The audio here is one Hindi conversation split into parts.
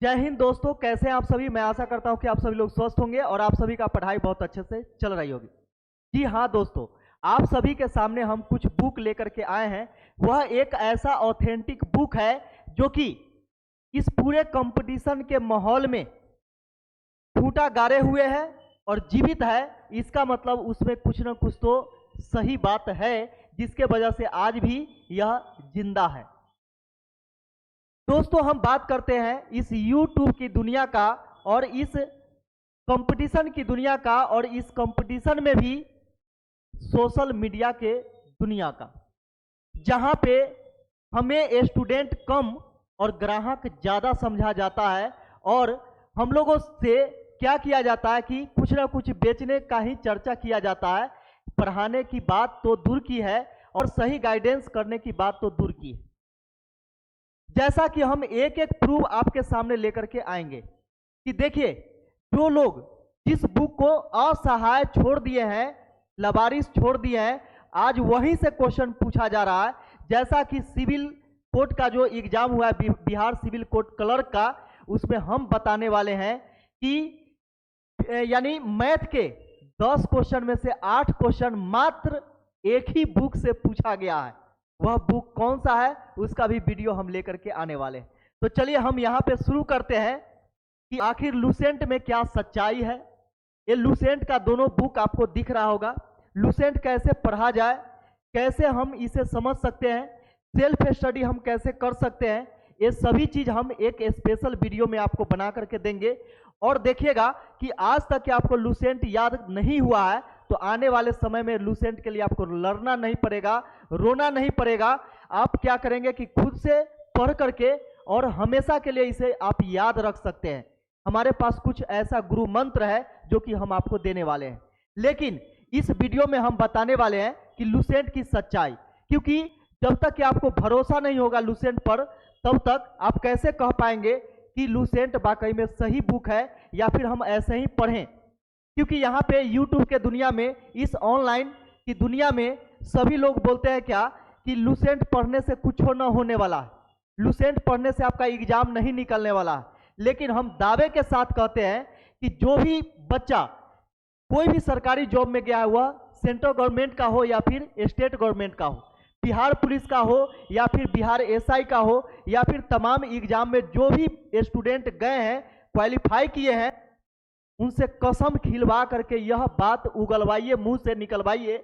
जय हिंद दोस्तों, कैसे हैं आप सभी। मैं आशा करता हूं कि आप सभी लोग स्वस्थ होंगे और आप सभी का पढ़ाई बहुत अच्छे से चल रही होगी। जी हाँ दोस्तों, आप सभी के सामने हम कुछ बुक लेकर के आए हैं। वह एक ऐसा ऑथेंटिक बुक है जो कि इस पूरे कंपटीशन के माहौल में खूंटा गाड़े हुए है और जीवित है। इसका मतलब उसमें कुछ न कुछ तो सही बात है, जिसके वजह से आज भी यह जिंदा है। दोस्तों, हम बात करते हैं इस YouTube की दुनिया का और इस कंपटीशन की दुनिया का और इस कंपटीशन में भी सोशल मीडिया के दुनिया का, जहां पे हमें स्टूडेंट कम और ग्राहक ज़्यादा समझा जाता है और हम लोगों से क्या किया जाता है कि कुछ ना कुछ बेचने का ही चर्चा किया जाता है। पढ़ाने की बात तो दूर की है और सही गाइडेंस करने की बात तो दूर की है। जैसा कि हम एक एक प्रूफ आपके सामने लेकर के आएंगे कि देखिए, जो लोग जिस बुक को असहाय छोड़ दिए हैं, लबारिश छोड़ दिए हैं, आज वहीं से क्वेश्चन पूछा जा रहा है। जैसा कि सिविल कोर्ट का जो एग्जाम हुआ है, बिहार सिविल कोर्ट क्लर्क का, उसमें हम बताने वाले हैं कि यानी मैथ के 10 क्वेश्चन में से 8 क्वेश्चन मात्र एक ही बुक से पूछा गया है। वह बुक कौन सा है, उसका भी वीडियो हम लेकर के आने वाले हैं। तो चलिए हम यहाँ पे शुरू करते हैं कि आखिर लुसेंट में क्या सच्चाई है। ये लुसेंट का दोनों बुक आपको दिख रहा होगा। लुसेंट कैसे पढ़ा जाए, कैसे हम इसे समझ सकते हैं, सेल्फ स्टडी हम कैसे कर सकते हैं, ये सभी चीज हम एक स्पेशल वीडियो में आपको बना करके देंगे। और देखिएगा कि आज तक आपको लुसेंट याद नहीं हुआ है तो आने वाले समय में लुसेंट के लिए आपको लड़ना नहीं पड़ेगा, रोना नहीं पड़ेगा। आप क्या करेंगे कि खुद से पढ़ करके और हमेशा के लिए इसे आप याद रख सकते हैं। हमारे पास कुछ ऐसा गुरु मंत्र है जो कि हम आपको देने वाले हैं। लेकिन इस वीडियो में हम बताने वाले हैं कि लुसेंट की सच्चाई, क्योंकि जब तक कि आपको भरोसा नहीं होगा लुसेंट पर, तब तक आप कैसे कह पाएंगे कि लुसेंट वाकई में सही बुक है या फिर हम ऐसे ही पढ़ें। क्योंकि यहाँ पे YouTube के दुनिया में, इस ऑनलाइन की दुनिया में सभी लोग बोलते हैं क्या कि लुसेंट पढ़ने से कुछ न होने वाला है, लुसेंट पढ़ने से आपका एग्जाम नहीं निकलने वाला है। लेकिन हम दावे के साथ कहते हैं कि जो भी बच्चा कोई भी सरकारी जॉब में गया है, वह सेंट्रल गवर्नमेंट का हो या फिर स्टेट गवर्नमेंट का हो, बिहार पुलिस का हो या फिर बिहार SI का हो, या फिर तमाम एग्जाम में जो भी स्टूडेंट गए हैं, क्वालिफाई किए हैं, उनसे कसम खिलवा करके यह बात उगलवाइए, मुंह से निकलवाइए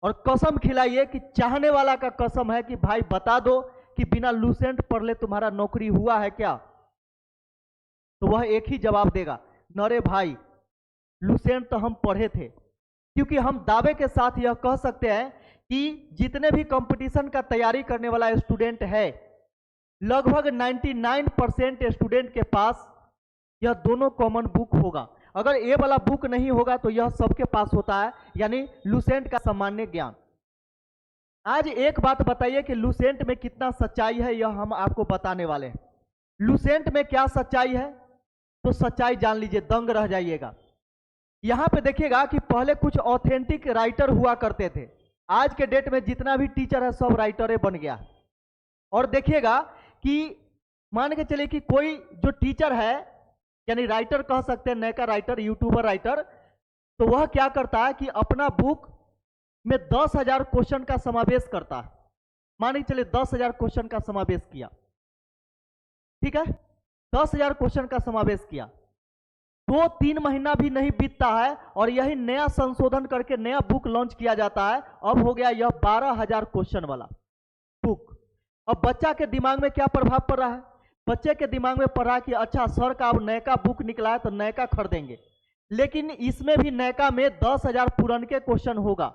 और कसम खिलाइए कि चाहने वाला का कसम है कि भाई बता दो कि बिना लुसेंट पढ़ ले तुम्हारा नौकरी हुआ है क्या। तो वह एक ही जवाब देगा, नरे भाई लुसेंट तो हम पढ़े थे। क्योंकि हम दावे के साथ यह कह सकते हैं कि जितने भी कंपटीशन का तैयारी करने वाला स्टूडेंट है, लगभग 99% स्टूडेंट के पास यह दोनों कॉमन बुक होगा। अगर ये वाला बुक नहीं होगा तो यह सबके पास होता है, यानी लुसेंट का सामान्य ज्ञान। आज एक बात बताइए कि लुसेंट में कितना सच्चाई है, यह हम आपको बताने वाले हैं। लुसेंट में क्या सच्चाई है, तो सच्चाई जान लीजिए, दंग रह जाइएगा। यहां पे देखिएगा कि पहले कुछ ऑथेंटिक राइटर हुआ करते थे। आज के डेट में जितना भी टीचर है सब राइटरे बन गया। और देखिएगा कि मान के चलिए कि कोई जो टीचर है, यानी राइटर कह सकते हैं, नया राइटर, यूट्यूबर राइटर, तो वह क्या करता है कि अपना बुक में 10,000 क्वेश्चन का समावेश करता है। मान के चलिए 10,000 क्वेश्चन का समावेश किया, ठीक है, 10,000 क्वेश्चन का समावेश किया। 2-3 महीना भी नहीं बीतता है और यही नया संशोधन करके नया बुक लॉन्च किया जाता है। अब हो गया यह 12,000 क्वेश्चन वाला बुक। अब बच्चा के दिमाग में क्या प्रभाव पड़ रहा है, बच्चे के दिमाग में पड़ रहा है कि अच्छा सर का अब नयका बुक निकला है तो नयका खरीदेंगे। लेकिन इसमें भी नयका में 10,000 पुराने के क्वेश्चन होगा,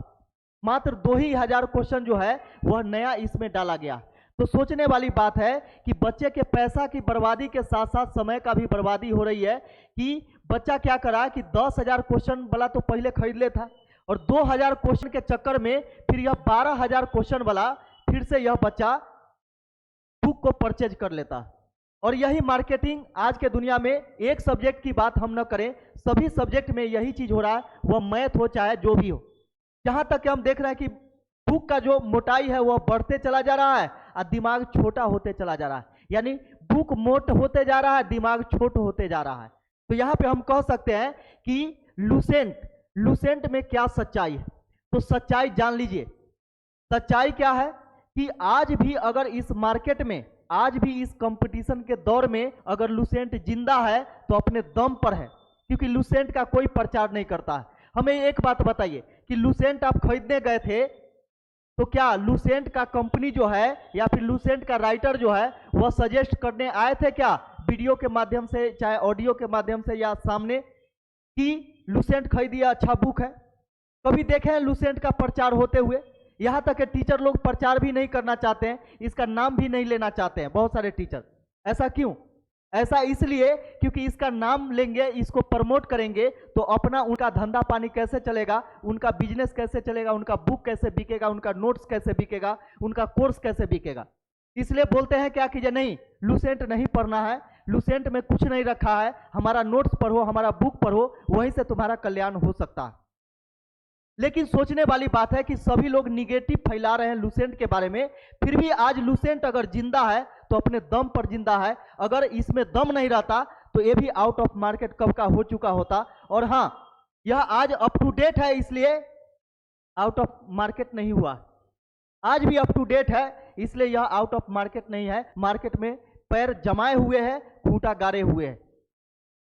मात्र 2,000 क्वेश्चन जो है वह नया इसमें डाला गया। तो सोचने वाली बात है कि बच्चे के पैसा की बर्बादी के साथ साथ समय का भी बर्बादी हो रही है कि बच्चा क्या करा कि 10,000 क्वेश्चन वाला तो पहले खरीद ले था और 2,000 क्वेश्चन के चक्कर में फिर यह 12,000 क्वेश्चन वाला फिर से यह बच्चा बुक को परचेज कर लेता है। और यही मार्केटिंग आज के दुनिया में, एक सब्जेक्ट की बात हम न करें, सभी सब्जेक्ट में यही चीज हो रहा है, वह मैथ हो चाहे जो भी हो। जहां तक कि हम देख रहे हैं कि बुक का जो मोटाई है वह बढ़ते चला जा रहा है और दिमाग छोटा होते चला जा रहा है। यानी बुक मोट होते जा रहा है, दिमाग छोट होते जा रहा है। तो यहाँ पे हम कह सकते हैं कि लुसेंट में क्या सच्चाई है। तो सच्चाई जान लीजिए, सच्चाई क्या है कि आज भी अगर इस मार्केट में, आज भी इस कंपटीशन के दौर में अगर लुसेंट जिंदा है तो अपने दम पर है, क्योंकि लुसेंट का कोई प्रचार नहीं करता है। हमें एक बात बताइए कि लुसेंट आप खरीदने गए थे तो क्या लुसेंट का कंपनी जो है या फिर लुसेंट का राइटर जो है वह सजेस्ट करने आए थे क्या वीडियो के माध्यम से, चाहे ऑडियो के माध्यम से या सामने, कि लुसेंट खरीदिए अच्छा बुक है? कभी देखे हैं लुसेंट का प्रचार होते हुए? यहाँ तक कि टीचर लोग प्रचार भी नहीं करना चाहते हैं, इसका नाम भी नहीं लेना चाहते हैं बहुत सारे टीचर। ऐसा क्यों? ऐसा इसलिए क्योंकि इसका नाम लेंगे, इसको प्रमोट करेंगे तो अपना उनका धंधा पानी कैसे चलेगा, उनका बिजनेस कैसे चलेगा, उनका बुक कैसे बिकेगा, उनका नोट्स कैसे बिकेगा, उनका कोर्स कैसे बिकेगा। इसलिए बोलते हैं क्या कीजिए, नहीं लुसेंट नहीं पढ़ना है, लुसेंट में कुछ नहीं रखा है, हमारा नोट्स पढ़ो, हमारा बुक पढ़ो, वहीं से तुम्हारा कल्याण हो सकता है। लेकिन सोचने वाली बात है कि सभी लोग निगेटिव फैला रहे हैं लुसेंट के बारे में, फिर भी आज लुसेंट अगर जिंदा है तो अपने दम पर जिंदा है। अगर इसमें दम नहीं रहता तो ये भी आउट ऑफ मार्केट कब का हो चुका होता। और हाँ, यह आज अप टू डेट है, इसलिए आउट ऑफ मार्केट नहीं हुआ। आज भी अप टू डेट है, इसलिए यह आउट ऑफ मार्केट नहीं है, मार्केट में पैर जमाए हुए हैं, खूंटा गाड़े हुए हैं।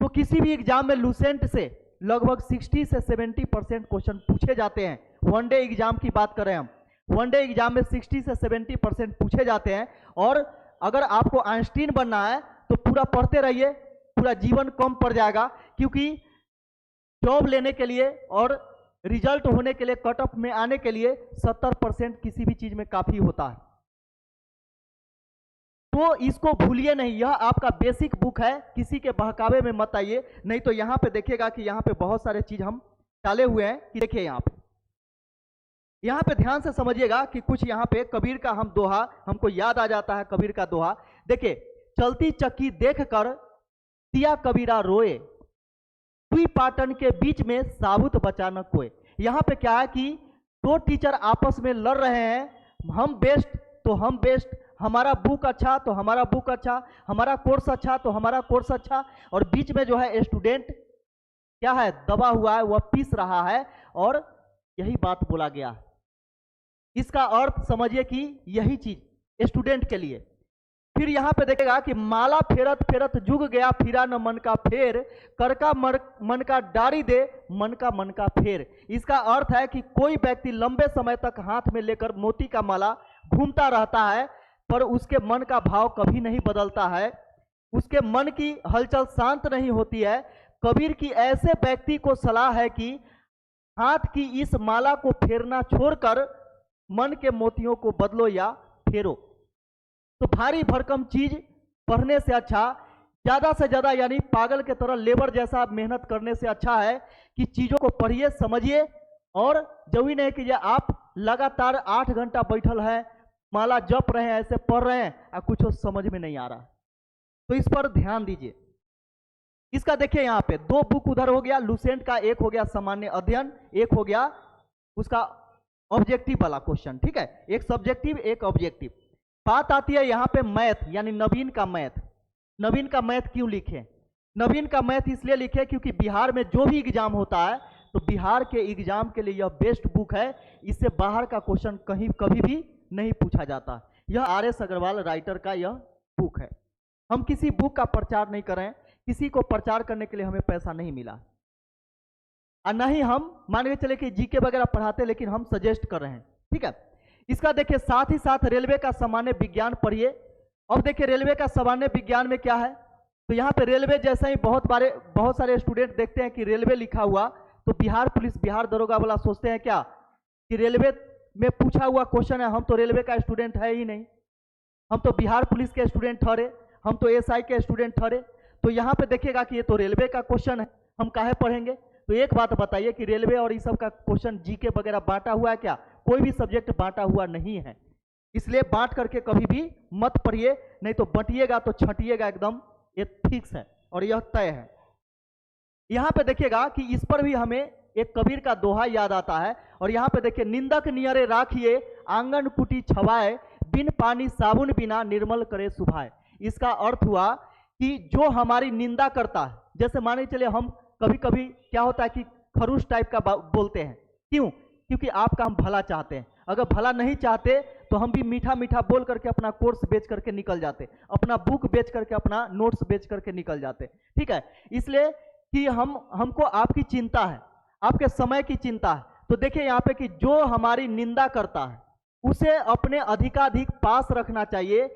तो किसी भी एग्जाम में लुसेंट से लगभग 60 से 70% क्वेश्चन पूछे जाते हैं। वनडे एग्जाम की बात करें हम, वनडे एग्जाम में 60 से 70% पूछे जाते हैं। और अगर आपको आइंस्टीन बनना है तो पूरा पढ़ते रहिए, पूरा जीवन कम पड़ जाएगा, क्योंकि जॉब लेने के लिए और रिजल्ट होने के लिए, कट ऑफ में आने के लिए 70% किसी भी चीज में काफी होता है। तो इसको भूलिए नहीं, यह आपका बेसिक बुक है, किसी के बहकावे में मत आइए। नहीं तो यहाँ पे देखिएगा कि यहाँ पे बहुत सारे चीज हम डाले हुए हैं कि देखिए यहाँ पे ध्यान से समझिएगा कि कुछ यहाँ पे कबीर का हम दोहा, हमको याद आ जाता है कबीर का दोहा। देखिए, चलती चक्की देख कर दिया कबीरा रोए, दुई पाटन के बीच में साबुत बचा न कोई। यहाँ पे क्या है कि दो टीचर आपस में लड़ रहे हैं, हम बेस्ट तो हम बेस्ट, हमारा बुक अच्छा तो हमारा बुक अच्छा, हमारा कोर्स अच्छा तो हमारा कोर्स अच्छा, और बीच में जो है स्टूडेंट क्या है, दबा हुआ है, वह पीस रहा है। और यही बात बोला गया। इसका अर्थ समझिए कि यही चीज स्टूडेंट के लिए। फिर यहाँ पे देखेगा कि माला फेरत फेरत जुग गया, फिरा न मन का फेर, कर का मन का डारी दे, मन का फेर। इसका अर्थ है कि कोई व्यक्ति लंबे समय तक हाथ में लेकर मोती का माला घूमता रहता है, पर उसके मन का भाव कभी नहीं बदलता है, उसके मन की हलचल शांत नहीं होती है। कबीर की ऐसे व्यक्ति को सलाह है कि हाथ की इस माला को फेरना छोड़कर मन के मोतियों को बदलो या फेरो। तो भारी भरकम चीज पढ़ने से अच्छा, ज्यादा से ज्यादा यानी पागल के तरह लेबर जैसा मेहनत करने से अच्छा है कि चीजों को पढ़िए, समझिए। और जरूरी नहीं कि आप लगातार 8 घंटा बैठल है, माला जप रहे हैं, ऐसे पढ़ रहे हैं और कुछ समझ में नहीं आ रहा। तो इस पर ध्यान दीजिए। इसका देखिए यहाँ पे 2 बुक उधर हो गया लुसेंट का, एक हो गया सामान्य अध्ययन, एक हो गया उसका ऑब्जेक्टिव वाला क्वेश्चन। ठीक है, एक सब्जेक्टिव एक ऑब्जेक्टिव। बात आती है यहाँ पे मैथ, यानी नवीन का मैथ। नवीन का मैथ क्यों लिखे? नवीन का मैथ इसलिए लिखे क्योंकि बिहार में जो भी एग्जाम होता है तो बिहार के एग्जाम के लिए यह बेस्ट बुक है। इससे बाहर का क्वेश्चन कहीं कभी भी नहीं पूछा जाता। यह RS अग्रवाल राइटर का यह बुक है। हम किसी बुक का प्रचार नहीं कर रहे हैं, किसी को प्रचार करने के लिए हमें पैसा नहीं मिला, और न ही हम मान के चले कि जीके वगैरह पढ़ाते, लेकिन हम सजेस्ट कर रहे हैं। ठीक है, इसका देखिए साथ ही साथ रेलवे का सामान्य विज्ञान पढ़िए। अब देखिए रेलवे का सामान्य विज्ञान में क्या है, तो यहाँ पे रेलवे जैसा ही बहुत सारे स्टूडेंट देखते हैं कि रेलवे लिखा हुआ तो बिहार पुलिस, बिहार दरोगा वाला सोचते हैं क्या कि रेलवे में पूछा हुआ क्वेश्चन है, हम तो रेलवे का स्टूडेंट है ही नहीं, हम तो बिहार पुलिस के स्टूडेंट ठहरे, हम तो SI के स्टूडेंट ठहरे। तो यहाँ पे देखिएगा कि ये तो रेलवे का क्वेश्चन है, हम काहे पढ़ेंगे। तो एक बात बताइए कि रेलवे और इस सब का क्वेश्चन जीके वगैरह बांटा हुआ है क्या? कोई भी सब्जेक्ट बांटा हुआ नहीं है। इसलिए बांट करके कभी भी मत पढ़िए, नहीं तो बंटिएगा तो छंटिएगा एकदम, ये फिक्स है और यह तय है। यहाँ पे देखिएगा कि इस पर भी हमें एक कबीर का दोहा याद आता है। और यहाँ पे देखिए, निंदक नियरे राखिए आंगन कुटी छवाए, बिन पानी साबुन बिना निर्मल करे सुभाए। इसका अर्थ हुआ कि जो हमारी निंदा करता है, जैसे माने चलिए हम कभी कभी क्या होता है कि खरूश टाइप का बोलते हैं, क्यों? क्योंकि आपका हम भला चाहते हैं। अगर भला नहीं चाहते तो हम भी मीठा मीठा बोल करके अपना कोर्स बेच करके निकल जाते, अपना बुक बेच करके, अपना नोट्स बेच करके निकल जाते, ठीक है। इसलिए कि हमको आपकी चिंता है, आपके समय की चिंता है। तो देखिए यहाँ पे कि जो हमारी निंदा करता है उसे अपने अधिकाधिक पास रखना चाहिए।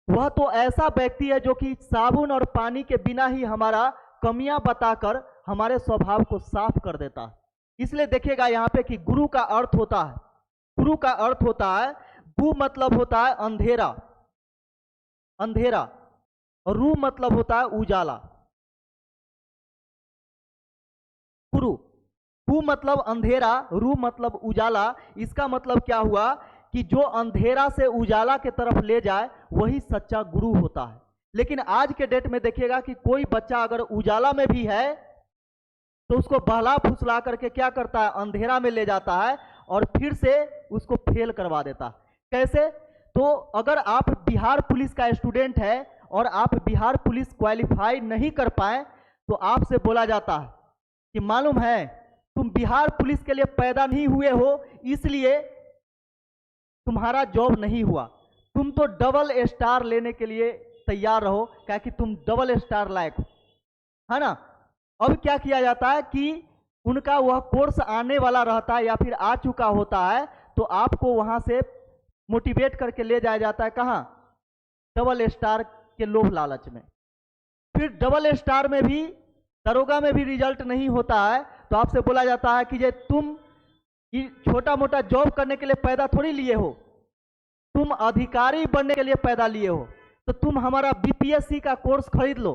वह तो ऐसा व्यक्ति है जो कि साबुन और पानी के बिना ही हमारा कमियां बताकर हमारे स्वभाव को साफ कर देता है। इसलिए देखिएगा यहाँ पे कि गुरु का अर्थ होता है, गुरु का अर्थ होता है, गु मतलब होता है अंधेरा, अंधेरा, और रू मतलब होता है उजाला। गुरु, गु मतलब अंधेरा, रू मतलब उजाला। इसका मतलब क्या हुआ कि जो अंधेरा से उजाला के तरफ ले जाए वही सच्चा गुरु होता है। लेकिन आज के डेट में देखिएगा कि कोई बच्चा अगर उजाला में भी है तो उसको बहला फुसला करके क्या करता है, अंधेरा में ले जाता है और फिर से उसको फेल करवा देता है। कैसे? तो अगर आप बिहार पुलिस का स्टूडेंट है और आप बिहार पुलिस क्वालिफाई नहीं कर पाए तो आपसे बोला जाता है कि मालूम है तुम बिहार पुलिस के लिए पैदा नहीं हुए हो, इसलिए तुम्हारा जॉब नहीं हुआ, तुम तो डबल स्टार लेने के लिए तैयार रहो, क्या कि तुम डबल स्टार लायक हो, है ना। अब क्या किया जाता है कि उनका वह कोर्स आने वाला रहता है या फिर आ चुका होता है, तो आपको वहां से मोटिवेट करके ले जाया जाता है, कहाँ? डबल स्टार के लोभ लालच में। फिर डबल स्टार में भी, दरोगा में भी रिजल्ट नहीं होता है तो आपसे बोला जाता है कि ये तुम छोटा मोटा जॉब करने के लिए पैदा थोड़ी लिए हो, तुम अधिकारी बनने के लिए पैदा लिए हो, तो तुम हमारा बीपीएससी का कोर्स खरीद लो,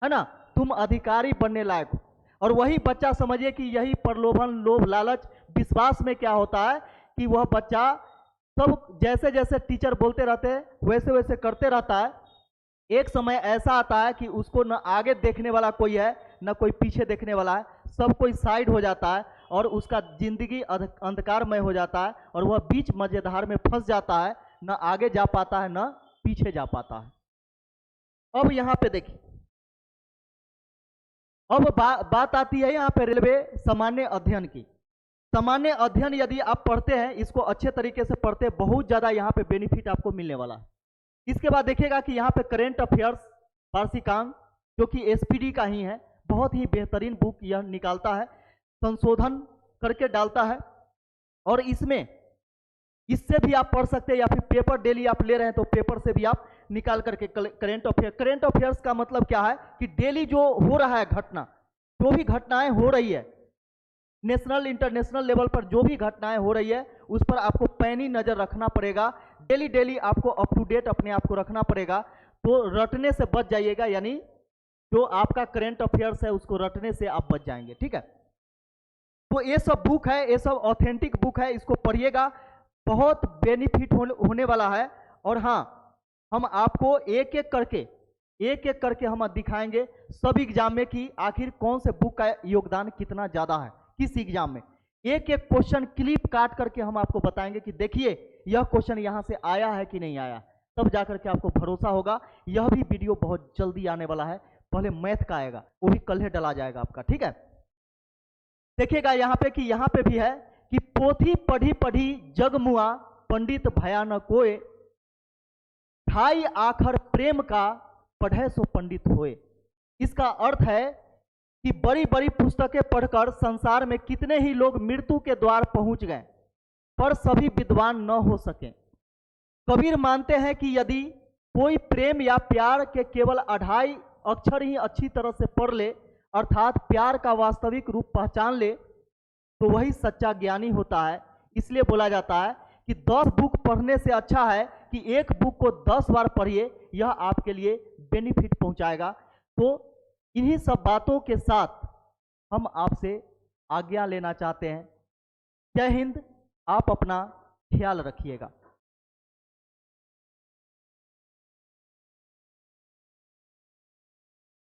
है ना, तुम अधिकारी बनने लायक हो। और वही बच्चा समझिए कि यही प्रलोभन, लोभ, लालच, विश्वास में क्या होता है कि वह बच्चा सब जैसे जैसे टीचर बोलते रहते हैं वैसे वैसे करते रहता है। एक समय ऐसा आता है कि उसको न आगे देखने वाला कोई है न कोई पीछे देखने वाला है, सब कोई साइड हो जाता है और उसका जिंदगी अंधकारमय हो जाता है और वह बीच मजेदार में फंस जाता है, न आगे जा पाता है न पीछे जा पाता है। अब यहाँ पे देखिए, अब बात आती है यहाँ पे रेलवे सामान्य अध्ययन की। सामान्य अध्ययन यदि आप पढ़ते हैं, इसको अच्छे तरीके से पढ़ते हैं, बहुत ज़्यादा यहाँ पे बेनिफिट आपको मिलने वाला है। इसके बाद देखिएगा कि यहाँ पे करेंट अफेयर्स वार्षिकांक, जो कि एसपीडी का ही है, बहुत ही बेहतरीन बुक यह निकालता है, संशोधन करके डालता है। और इसमें इससे भी आप पढ़ सकते हैं या फिर पेपर डेली आप ले रहे हैं तो पेपर से भी आप निकाल करके करेंट अफेयर्स का मतलब क्या है कि डेली जो हो रहा है घटना, जो भी घटनाएं हो रही है नेशनल इंटरनेशनल लेवल पर, जो भी घटनाएं हो रही है उस पर आपको पैनी नजर रखना पड़ेगा। डेली डेली आपको अप टू डेट अपने आप को रखना पड़ेगा, तो रटने से बच जाइएगा, यानी जो आपका करेंट अफेयर्स है उसको रटने से आप बच जाएंगे, ठीक है। तो ये सब बुक है, ये सब ऑथेंटिक बुक है, इसको पढ़िएगा, बहुत बेनिफिट होने वाला है। और हाँ, हम आपको एक एक करके हम दिखाएंगे सब एग्जाम में कि आखिर कौन से बुक का योगदान कितना ज़्यादा है किस एग्जाम में। एक एक क्वेश्चन क्लिप काट करके हम आपको बताएंगे कि देखिए यह क्वेश्चन यहाँ से आया है कि नहीं आया, तब जाकर के आपको भरोसा होगा। यह भी वीडियो बहुत जल्दी आने वाला है, पहले मैथ का आएगा, वो भी कल ही डला जाएगा आपका, ठीक है। देखिएगा यहाँ पे कि यहाँ पे भी है कि पोथी पढ़ी पढ़ी जग मुआ, पंडित भया न कोय, ढाई आखर प्रेम का पढ़े सो पंडित होए। इसका अर्थ है कि बड़ी बड़ी पुस्तकें पढ़कर संसार में कितने ही लोग मृत्यु के द्वार पहुंच गए, पर सभी विद्वान न हो सके। कबीर मानते हैं कि यदि कोई प्रेम या प्यार के केवल 2.5 अक्षर ही अच्छी तरह से पढ़ ले, अर्थात प्यार का वास्तविक रूप पहचान ले, तो वही सच्चा ज्ञानी होता है। इसलिए बोला जाता है कि 10 बुक पढ़ने से अच्छा है कि एक बुक को 10 बार पढ़िए, यह आपके लिए बेनिफिट पहुंचाएगा। तो इन्हीं सब बातों के साथ हम आपसे आज्ञा लेना चाहते हैं। जय हिंद, आप अपना ख्याल रखिएगा।